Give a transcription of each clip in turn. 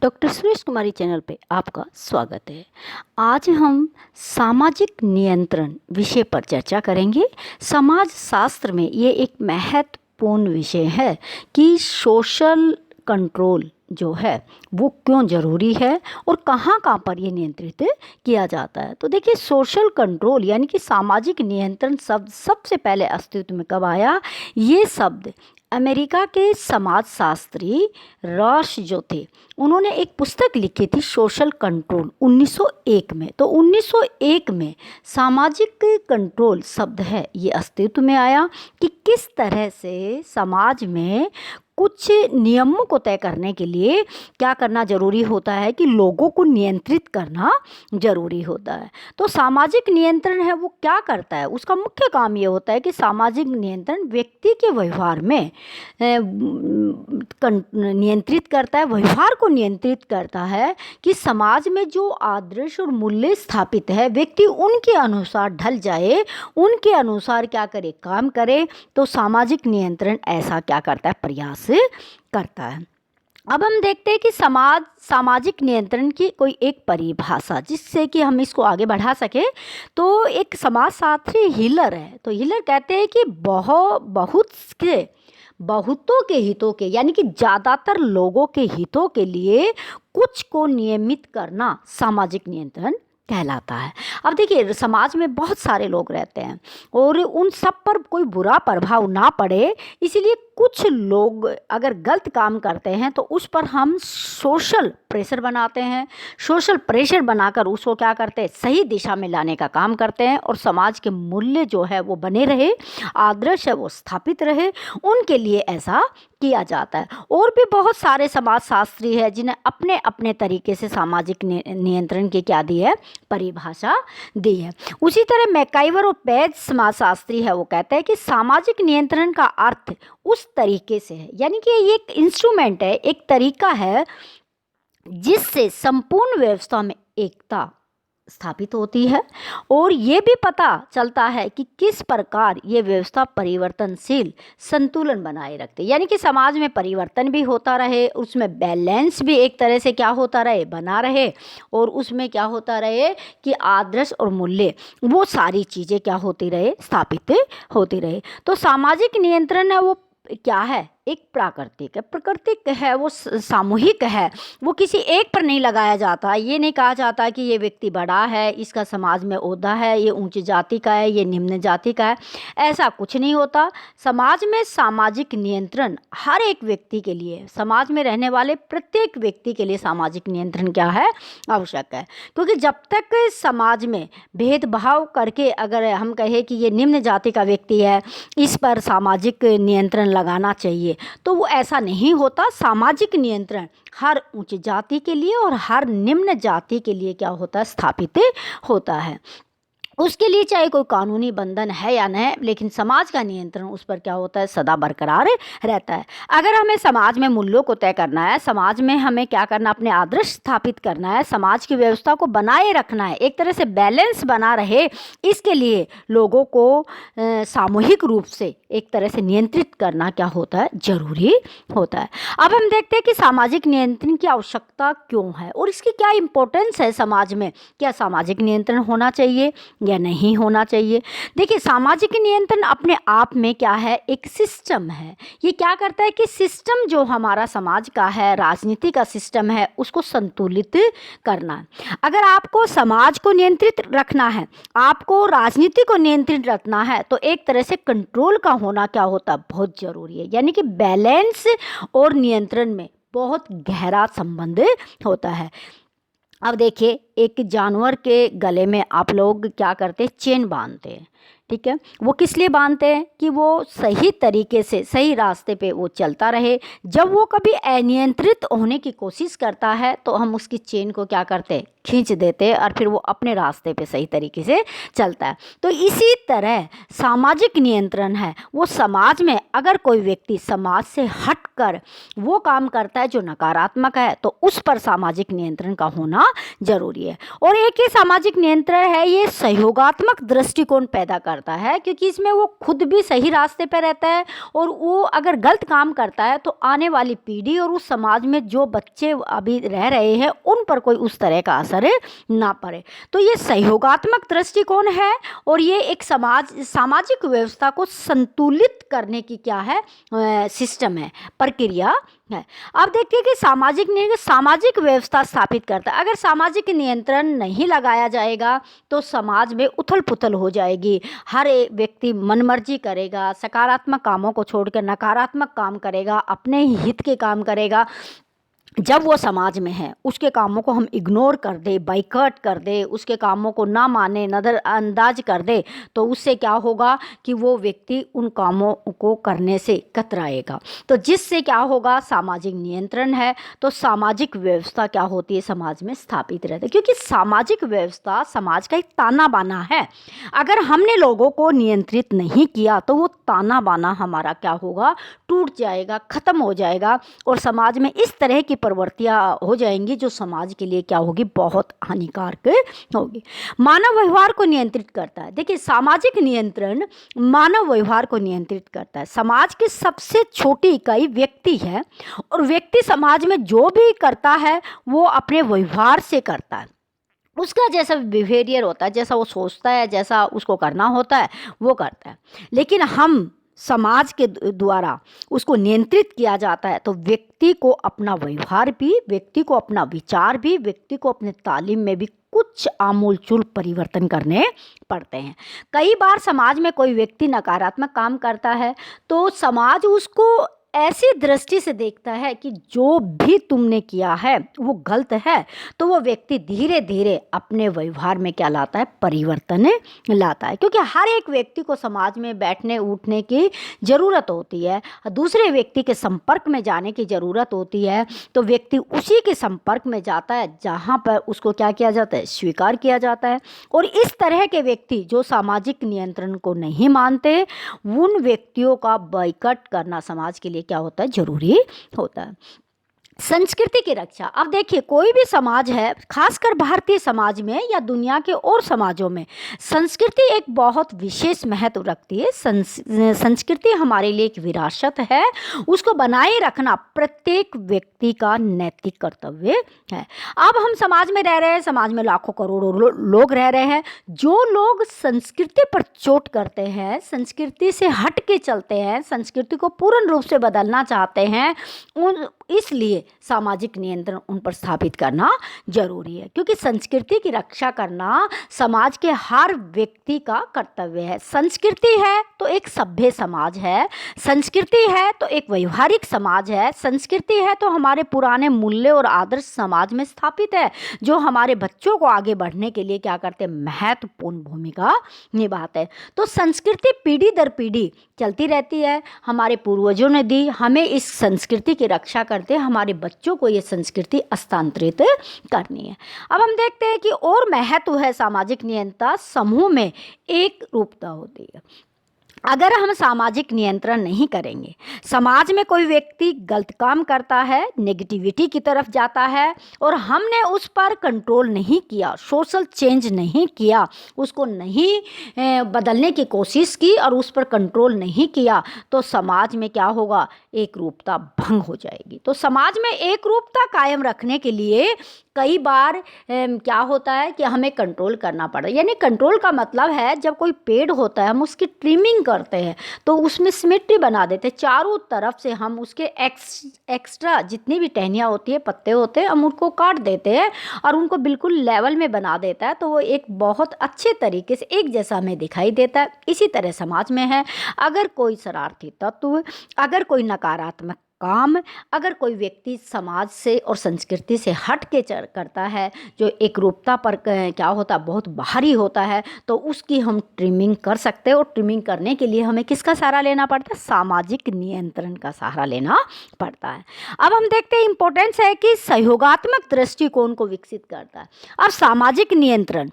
Doctor Suresh कुमारी channel पे आपका स्वागत है। आज हम सामाजिक नियंत्रण विषय पर चर्चा करेंगे। समाज शास्त्र में ये एक महत्वपूर्ण विषय है कि सोशल कंट्रोल जो है वो क्यों ज़रूरी है और कहाँ कहाँ पर ये नियंत्रित किया जाता है। तो देखिए, सोशल कंट्रोल यानी कि सामाजिक नियंत्रण शब्द सबसे पहले अस्तित्व में कब आया? ये शब्द अमेरिका के समाजशास्त्री रॉस जो थे, उन्होंने एक पुस्तक लिखी थी सोशल कंट्रोल 1901 में। तो 1901 में सामाजिक कंट्रोल शब्द है ये अस्तित्व में आया कि किस तरह से समाज में कुछ नियमों को तय करने के लिए क्या करना ज़रूरी होता है कि लोगों को नियंत्रित करना ज़रूरी होता है। तो सामाजिक नियंत्रण है वो क्या करता है? उसका मुख्य काम ये होता है कि सामाजिक नियंत्रण व्यक्ति के व्यवहार में नियंत्रित करता है, व्यवहार को नियंत्रित करता है कि समाज में जो आदर्श और मूल्य स्थापित है व्यक्ति उनके अनुसार ढल जाए, उनके अनुसार क्या करे, काम करे। तो सामाजिक नियंत्रण ऐसा क्या करता है? प्रयास करता है। अब हम देखते हैं कि सामाजिक नियंत्रण की कोई एक परिभाषा जिससे कि हम इसको आगे बढ़ा सके। तो एक समाजशास्त्री हिलर है, तो हिलर कहते हैं कि बहुतों के हितों के यानी कि ज़्यादातर लोगों के हितों के लिए कुछ को नियमित करना सामाजिक नियंत्रण कहलाता है। अब देखिए, समाज में बहुत सारे लोग रहते हैं और उन सब पर कोई बुरा प्रभाव ना पड़े, इसीलिए कुछ लोग अगर गलत काम करते हैं तो उस पर हम सोशल प्रेशर बनाते हैं। सोशल प्रेशर बनाकर उसको क्या करते हैं? सही दिशा में लाने का काम करते हैं और समाज के मूल्य जो है वो बने रहे, आदर्श है वो स्थापित रहे, उनके लिए ऐसा किया जाता है। और भी बहुत सारे समाजशास्त्री हैं जिन्हें अपने अपने तरीके से सामाजिक नियंत्रण की क्या दी है? परिभाषा दी है। उसी तरह मैकाइवर और पेज समाजशास्त्री है, वो कहते हैं कि सामाजिक नियंत्रण का अर्थ उस तरीके से है, यानी कि ये एक इंस्ट्रूमेंट है, एक तरीका है जिससे संपूर्ण व्यवस्था में एकता स्थापित होती है और ये भी पता चलता है कि किस प्रकार ये व्यवस्था परिवर्तनशील संतुलन बनाए रखती है, यानी कि समाज में परिवर्तन भी होता रहे, उसमें बैलेंस भी एक तरह से क्या होता रहे? बना रहे, और उसमें क्या होता रहे कि आदर्श और मूल्य वो सारी चीज़ें क्या होती रहे? स्थापित होती रहे। तो सामाजिक नियंत्रण है वो क्या है? एक प्राकृतिक है, वो सामूहिक है, वो किसी एक पर नहीं लगाया जाता। ये नहीं कहा जाता कि ये व्यक्ति बड़ा है, इसका समाज में ओहदा है, ये ऊंची जाति का है, ये निम्न जाति का है, ऐसा कुछ नहीं होता। समाज में सामाजिक नियंत्रण हर एक व्यक्ति के लिए, समाज में रहने वाले प्रत्येक व्यक्ति के लिए सामाजिक नियंत्रण क्या है? आवश्यक है। क्योंकि जब तक समाज में भेदभाव करके अगर हम कहें कि ये निम्न जाति का व्यक्ति है, इस पर सामाजिक नियंत्रण लगाना चाहिए, तो वो ऐसा नहीं होता। सामाजिक नियंत्रण हर उच्च जाति के लिए और हर निम्न जाति के लिए क्या होता है? स्थापित होता है। उसके लिए चाहे कोई कानूनी बंधन है या नहीं, लेकिन समाज का नियंत्रण उस पर क्या होता है? सदा बरकरार रहता है। अगर हमें समाज में मूल्यों को तय करना है, समाज में हमें क्या करना? अपने आदर्श स्थापित करना है, समाज की व्यवस्था को बनाए रखना है, एक तरह से बैलेंस बना रहे, इसके लिए लोगों को सामूहिक रूप से एक तरह से नियंत्रित करना क्या होता है? जरूरी होता है। अब हम देखते हैं कि सामाजिक नियंत्रण की आवश्यकता क्यों है और इसकी क्या इंपॉर्टेंस है समाज में। क्या सामाजिक नियंत्रण होना चाहिए या नहीं होना चाहिए? देखिए, सामाजिक नियंत्रण अपने आप में क्या है? एक सिस्टम है। ये क्या करता है कि सिस्टम जो हमारा समाज का है, राजनीति का सिस्टम है, उसको संतुलित करना है। अगर आपको समाज को नियंत्रित रखना है, आपको राजनीति को नियंत्रित रखना है, तो एक तरह से कंट्रोल का होना क्या होता है? बहुत जरूरी है। यानी कि बैलेंस और नियंत्रण में बहुत गहरा संबंध होता है। अब देखिए, एक जानवर के गले में आप लोग क्या करते हैं? चेन बांधते हैं, ठीक है। वो किस लिए बांधते हैं? कि वो सही तरीके से सही रास्ते पे वो चलता रहे। जब वो कभी अनियंत्रित होने की कोशिश करता है तो हम उसकी चेन को क्या करते हैं? खींच देते हैं और फिर वो अपने रास्ते पे सही तरीके से चलता है। तो इसी तरह सामाजिक नियंत्रण है, वो समाज में अगर कोई व्यक्ति समाज से हटकर वो काम करता है जो नकारात्मक है, तो उस पर सामाजिक नियंत्रण का होना जरूरी है। और एक ही सामाजिक नियंत्रण है, ये सहयोगात्मक दृष्टिकोण पैदा करता करता है, क्योंकि इसमें वो खुद भी सही रास्ते पर रहता है, और वो अगर गलत काम करता है तो आने वाली पीढ़ी और उस समाज में जो बच्चे अभी रह रहे हैं उन पर कोई उस तरह का असर ना पड़े। तो ये सहयोगात्मक दृष्टिकोण है, और ये एक सामाजिक व्यवस्था को संतुलित करने की क्या है, सिस्टम है, प्रक्रिया है। अब देखिए कि सामाजिक व्यवस्था स्थापित करता है। अगर सामाजिक नियंत्रण नहीं लगाया जाएगा तो समाज में उथल पुथल हो जाएगी, हर एक व्यक्ति मनमर्जी करेगा, सकारात्मक कामों को छोड़कर नकारात्मक काम करेगा, अपने ही हित के काम करेगा। जब वो समाज में है, उसके कामों को हम इग्नोर कर दे, बाइकआउट कर दे, उसके कामों को ना माने, नज़रअंदाज कर दे, तो उससे क्या होगा कि वो व्यक्ति उन कामों को करने से कतराएगा। तो जिससे क्या होगा, सामाजिक नियंत्रण है तो सामाजिक व्यवस्था क्या होती है, समाज में स्थापित रहती है, क्योंकि सामाजिक व्यवस्था समाज का एक ताना बाना है। अगर हमने लोगों को नियंत्रित नहीं किया तो वो ताना बाना हमारा क्या होगा, टूट जाएगा, ख़त्म हो जाएगा, और समाज में इस तरह की प्रवृत्तियां हो जाएंगी जो समाज के लिए क्या होगी, बहुत हानिकारक होगी। मानव व्यवहार को नियंत्रित करता है। देखिए, सामाजिक नियंत्रण मानव व्यवहार को नियंत्रित करता है। समाज की सबसे छोटी इकाई व्यक्ति है, और व्यक्ति समाज में जो भी करता है वो अपने व्यवहार से करता है। उसका जैसा बिहेवियर होता है, जैसा वो सोचता है, जैसा उसको करना होता है वो करता है। लेकिन हम समाज के द्वारा उसको नियंत्रित किया जाता है तो व्यक्ति को अपना व्यवहार भी, व्यक्ति को अपना विचार भी, व्यक्ति को अपने तालीम में भी कुछ आमूलचूल परिवर्तन करने पड़ते हैं। कई बार समाज में कोई व्यक्ति नकारात्मक काम करता है तो समाज उसको ऐसी दृष्टि से देखता है कि जो भी तुमने किया है वो गलत है, तो वो व्यक्ति धीरे धीरे अपने व्यवहार में क्या लाता है, परिवर्तन लाता है। क्योंकि हर एक व्यक्ति को समाज में बैठने उठने की ज़रूरत होती है, दूसरे व्यक्ति के संपर्क में जाने की ज़रूरत होती है, तो व्यक्ति उसी के संपर्क में जाता है जहाँ पर उसको क्या किया जाता है, स्वीकार किया जाता है। और इस तरह के व्यक्ति जो सामाजिक नियंत्रण को नहीं मानते, उन व्यक्तियों का बाइकआउट करना समाज के लिए क्या होता है, जरूरी होता है। संस्कृति की रक्षा। अब देखिए, कोई भी समाज है, खासकर भारतीय समाज में या दुनिया के और समाजों में, संस्कृति एक बहुत विशेष महत्व रखती है। संस्कृति हमारे लिए एक विरासत है, उसको बनाए रखना प्रत्येक व्यक्ति का नैतिक कर्तव्य है। अब हम समाज में रह रहे हैं, समाज में लाखों करोड़ों लोग रह रहे हैं। जो लोग संस्कृति पर चोट करते हैं, संस्कृति से हट के चलते हैं, संस्कृति को पूर्ण रूप से बदलना चाहते हैं, इसलिए सामाजिक नियंत्रण उन पर स्थापित करना जरूरी है। क्योंकि संस्कृति की रक्षा करना समाज के हर व्यक्ति का कर्तव्य है। संस्कृति है तो एक सभ्य समाज है, संस्कृति है तो एक व्यवहारिक समाज है, संस्कृति है तो हमारे पुराने मूल्य और आदर्श समाज में स्थापित है, जो हमारे बच्चों को आगे बढ़ने के लिए क्या करते हैं, महत्वपूर्ण भूमिका निभाते हैं। तो संस्कृति पीढ़ी दर पीढ़ी चलती रहती है, हमारे पूर्वजों ने दी, हमें इस संस्कृति की रक्षा करते हमारे बच्चों को ये संस्कृति हस्तांतरित करनी है। अब हम देखते हैं कि और महत्व है सामाजिक नियंत्रण, समूह में एक रूपता होती है। अगर हम सामाजिक नियंत्रण नहीं करेंगे, समाज में कोई व्यक्ति गलत काम करता है, नेगेटिविटी की तरफ जाता है, और हमने उस पर कंट्रोल नहीं किया, सोशल चेंज नहीं किया, उसको नहीं बदलने की कोशिश की और उस पर कंट्रोल नहीं किया, तो समाज में क्या होगा, एक रूपता भंग हो जाएगी। तो समाज में एक रूपता कायम रखने के लिए कई बार क्या होता है कि हमें कंट्रोल करना पड़ा। यानी कंट्रोल का मतलब है, जब कोई पेड़ होता है हम उसकी ट्रिमिंग करते हैं तो उसमें सिमेट्री बना देते हैं, चारों तरफ से हम उसके एक्स्ट्रा जितनी भी टहनियाँ होती है, पत्ते होते हैं, हम उनको काट देते हैं और उनको बिल्कुल लेवल में बना देता है, तो वो एक बहुत अच्छे तरीके से एक जैसा हमें दिखाई देता है। इसी तरह समाज में है, अगर कोई शरारती तत्व, अगर कोई नकारात्मक काम, अगर कोई व्यक्ति समाज से और संस्कृति से हट के करता है, जो एक रूपता पर क्या होता है, बहुत बाहरी होता है, तो उसकी हम ट्रिमिंग कर सकते हैं। और ट्रिमिंग करने के लिए हमें किसका सहारा लेना पड़ता है, सामाजिक नियंत्रण का सहारा लेना पड़ता है। अब हम देखते हैं इम्पोर्टेंस है कि सहयोगात्मक दृष्टिकोण को विकसित करता है। अब सामाजिक नियंत्रण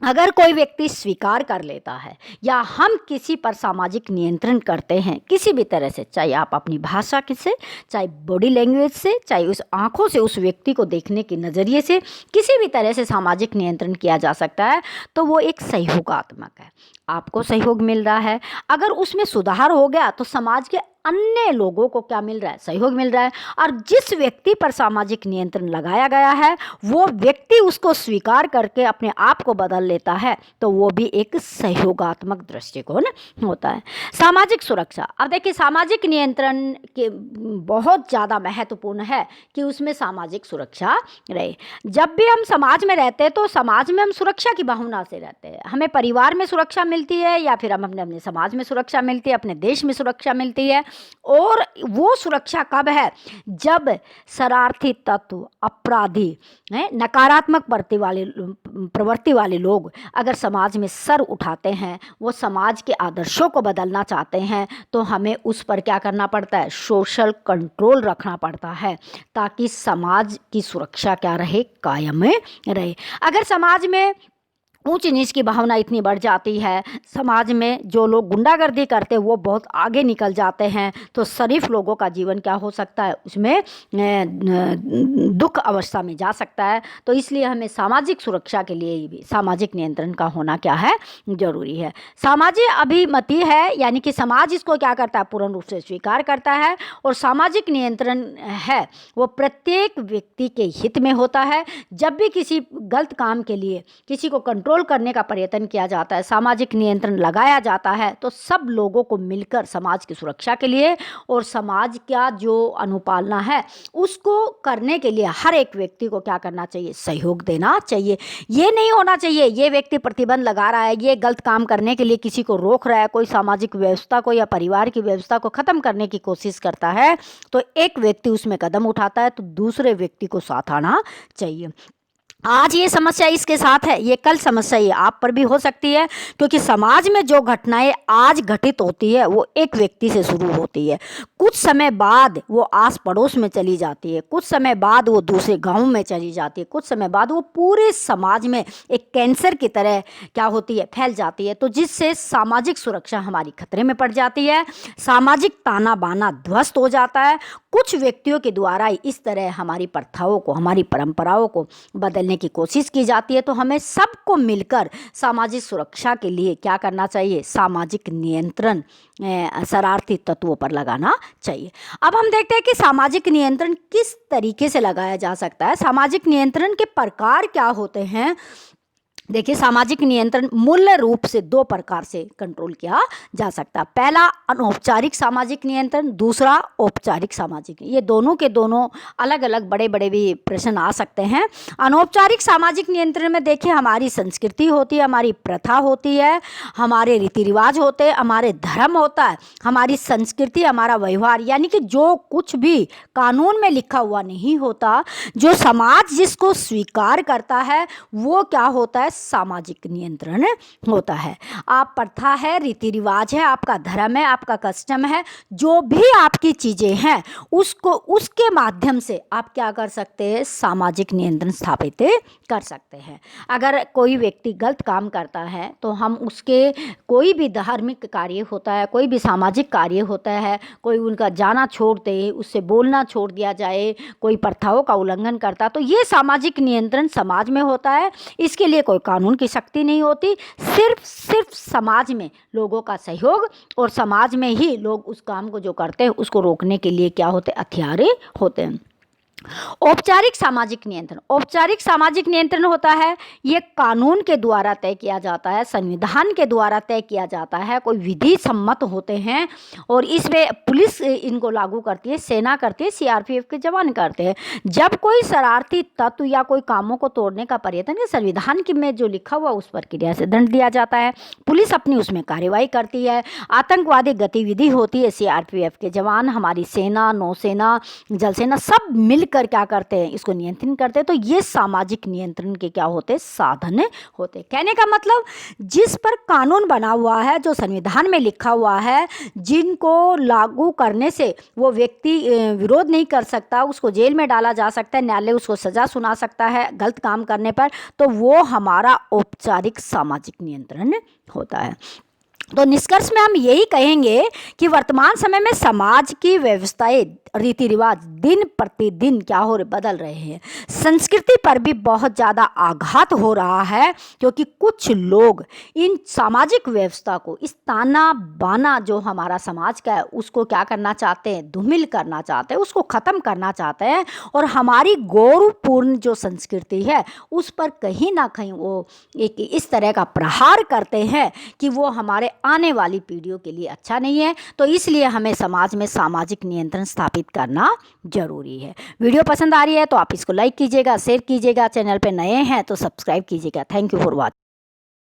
अगर कोई व्यक्ति स्वीकार कर लेता है या हम किसी पर सामाजिक नियंत्रण करते हैं किसी भी तरह से, चाहे आप अपनी भाषा से, चाहे बॉडी लैंग्वेज से, चाहे उस आँखों से उस व्यक्ति को देखने के नज़रिए से, किसी भी तरह से सामाजिक नियंत्रण किया जा सकता है, तो वो एक सहयोगात्मक है। आपको सहयोग मिल रहा है। अगर उसमें सुधार हो गया तो समाज के अन्य लोगों को क्या मिल रहा है? सहयोग मिल रहा है। और जिस व्यक्ति पर सामाजिक नियंत्रण लगाया गया है वो व्यक्ति उसको स्वीकार करके अपने आप को बदल लेता है, तो वो भी एक सहयोगात्मक दृष्टिकोण होता है। सामाजिक सुरक्षा, अब देखिए सामाजिक नियंत्रण के बहुत ज़्यादा महत्वपूर्ण है कि उसमें सामाजिक सुरक्षा रहे। जब भी हम समाज में रहते हैं तो समाज में हम सुरक्षा की भावना से रहते हैं। हमें परिवार में सुरक्षा मिलती है या फिर हम अपने समाज में सुरक्षा मिलती है, अपने देश में सुरक्षा मिलती है। और वो सुरक्षा कब है? जब शरारती तत्व, अपराधी, नकारात्मक प्रवृत्ति वाले लोग अगर समाज में सर उठाते हैं, वो समाज के आदर्शों को बदलना चाहते हैं, तो हमें उस पर क्या करना पड़ता है? सोशल कंट्रोल रखना पड़ता है, ताकि समाज की सुरक्षा क्या रहे? कायम रहे। अगर समाज में ऊंच नीच की भावना इतनी बढ़ जाती है, समाज में जो लोग गुंडागर्दी करते हैं वो बहुत आगे निकल जाते हैं, तो शरीफ लोगों का जीवन क्या हो सकता है? उसमें दुख अवस्था में जा सकता है। तो इसलिए हमें सामाजिक सुरक्षा के लिए भी सामाजिक नियंत्रण का होना क्या है? जरूरी है। सामाजिक अभिमति है, यानी कि समाज इसको क्या करता है? पूर्ण रूप से स्वीकार करता है। और सामाजिक नियंत्रण है वो प्रत्येक व्यक्ति के हित में होता है। जब भी किसी गलत काम के लिए किसी को कंट्रोल करने का प्रयत्न किया जाता है, सामाजिक नियंत्रण लगाया जाता है, तो सब लोगों को मिलकर समाज की सुरक्षा के लिए और समाज का जो अनुपालना है उसको करने के लिए हर एक व्यक्ति को क्या करना चाहिए? सहयोग देना चाहिए। ये नहीं होना चाहिए ये व्यक्ति प्रतिबंध लगा रहा है, ये गलत काम करने के लिए किसी को रोक रहा है, कोई सामाजिक व्यवस्था को या परिवार की व्यवस्था को ख़त्म करने की कोशिश करता है, तो एक व्यक्ति उसमें कदम उठाता है तो दूसरे व्यक्ति को साथ आना चाहिए। आज ये समस्या इसके साथ है, ये कल समस्या ये आप पर भी हो सकती है, क्योंकि समाज में जो घटनाएं आज घटित होती है वो एक व्यक्ति से शुरू होती है, कुछ समय बाद वो आस पड़ोस में चली जाती है, कुछ समय बाद वो दूसरे गांव में चली जाती है, कुछ समय बाद वो पूरे समाज में एक कैंसर की तरह क्या होती है? फैल जाती है। तो जिससे सामाजिक सुरक्षा हमारी खतरे में पड़ जाती है, सामाजिक ताना बाना ध्वस्त हो जाता है। कुछ व्यक्तियों के द्वारा इस तरह हमारी प्रथाओं को, हमारी परंपराओं को बदलने की कोशिश की जाती है। तो हमें सबको मिलकर सामाजिक सुरक्षा के लिए क्या करना चाहिए? सामाजिक नियंत्रण शरारती तत्वों पर लगाना चाहिए। अब हम देखते हैं कि सामाजिक नियंत्रण किस तरीके से लगाया जा सकता है। सामाजिक नियंत्रण के प्रकार क्या होते हैं? देखिए सामाजिक नियंत्रण मूल रूप से दो प्रकार से कंट्रोल किया जा सकता है। पहला अनौपचारिक सामाजिक नियंत्रण, दूसरा औपचारिक सामाजिक। ये दोनों के दोनों अलग अलग बड़े बड़े भी प्रश्न आ सकते हैं। अनौपचारिक सामाजिक नियंत्रण में देखिए हमारी संस्कृति होती है, हमारी प्रथा होती है, हमारे रीति रिवाज होते हैं, हमारे धर्म होता है, हमारी संस्कृति, हमारा व्यवहार, यानी कि जो कुछ भी कानून में लिखा हुआ नहीं होता, जो समाज जिसको स्वीकार करता है, वो क्या होता है? सामाजिक नियंत्रण होता है। आप प्रथा है, रीति रिवाज है, आपका धर्म है, आपका कस्टम है, जो भी आपकी चीजें हैं उसको उसके माध्यम से आप क्या कर सकते हैं? सामाजिक नियंत्रण स्थापित कर सकते हैं। अगर कोई व्यक्ति गलत काम करता है तो हम उसके कोई भी धार्मिक कार्य होता है, कोई भी सामाजिक कार्य होता है, कोई उनका जाना छोड़ दे, उससे बोलना छोड़ दिया जाए, कोई प्रथाओं का उल्लंघन करता, तो ये सामाजिक नियंत्रण समाज में होता है। इसके लिए कोई कानून की शक्ति नहीं होती, सिर्फ समाज में लोगों का सहयोग, और समाज में ही लोग उस काम को जो करते हैं उसको रोकने के लिए क्या होते? हथियार होते हैं। औपचारिक सामाजिक नियंत्रण, औपचारिक सामाजिक नियंत्रण होता है ये कानून के द्वारा तय किया जाता है, संविधान के द्वारा तय किया जाता है, कोई विधि सम्मत होते हैं और इसमें पुलिस इनको लागू करती है, सेना करती है, सीआरपीएफ के जवान करते हैं। जब कोई शरारती तत्व या कोई कामों को तोड़ने का प्रयत्न या संविधान की में जो लिखा हुआ उस पर क्रिया से दंड दिया जाता है, पुलिस अपनी उसमें कार्रवाई करती है, आतंकवादी गतिविधि होती है, सीआरपीएफ के जवान, हमारी सेना, नौसेना, जल सेना सब मिल कर क्या करते हैं? इसको नियंत्रण करते हैं। तो ये सामाजिक नियंत्रण के क्या होते? साधन होते। कहने का मतलब जिस पर कानून बना हुआ है, जो संविधान में लिखा हुआ है, जिनको लागू करने से वो व्यक्ति विरोध नहीं कर सकता, उसको जेल में डाला जा सकता है, न्यायालय उसको सजा सुना सकता है गलत काम करने पर, तो वो हमारा औपचारिक सामाजिक नियंत्रण होता है। तो निष्कर्ष में हम यही कहेंगे कि वर्तमान समय में समाज की व्यवस्थाएं, रीति रिवाज दिन प्रतिदिन क्या हो रहे, बदल रहे हैं। संस्कृति पर भी बहुत ज़्यादा आघात हो रहा है, क्योंकि कुछ लोग इन सामाजिक व्यवस्था को, इस ताना बाना जो हमारा समाज का है, उसको क्या करना चाहते हैं, धूमिल करना चाहते हैं, उसको ख़त्म करना चाहते हैं। और हमारी गौरवपूर्ण जो संस्कृति है उस पर कहीं ना कहीं वो एक इस तरह का प्रहार करते हैं कि वो हमारे आने वाली पीढ़ियों के लिए अच्छा नहीं है। तो इसलिए हमें समाज में सामाजिक नियंत्रण स्थापित करना जरूरी है। वीडियो पसंद आ रही है तो आप इसको लाइक कीजिएगा, शेयर कीजिएगा, चैनल पे नए हैं तो सब्सक्राइब कीजिएगा। Thank you for watching.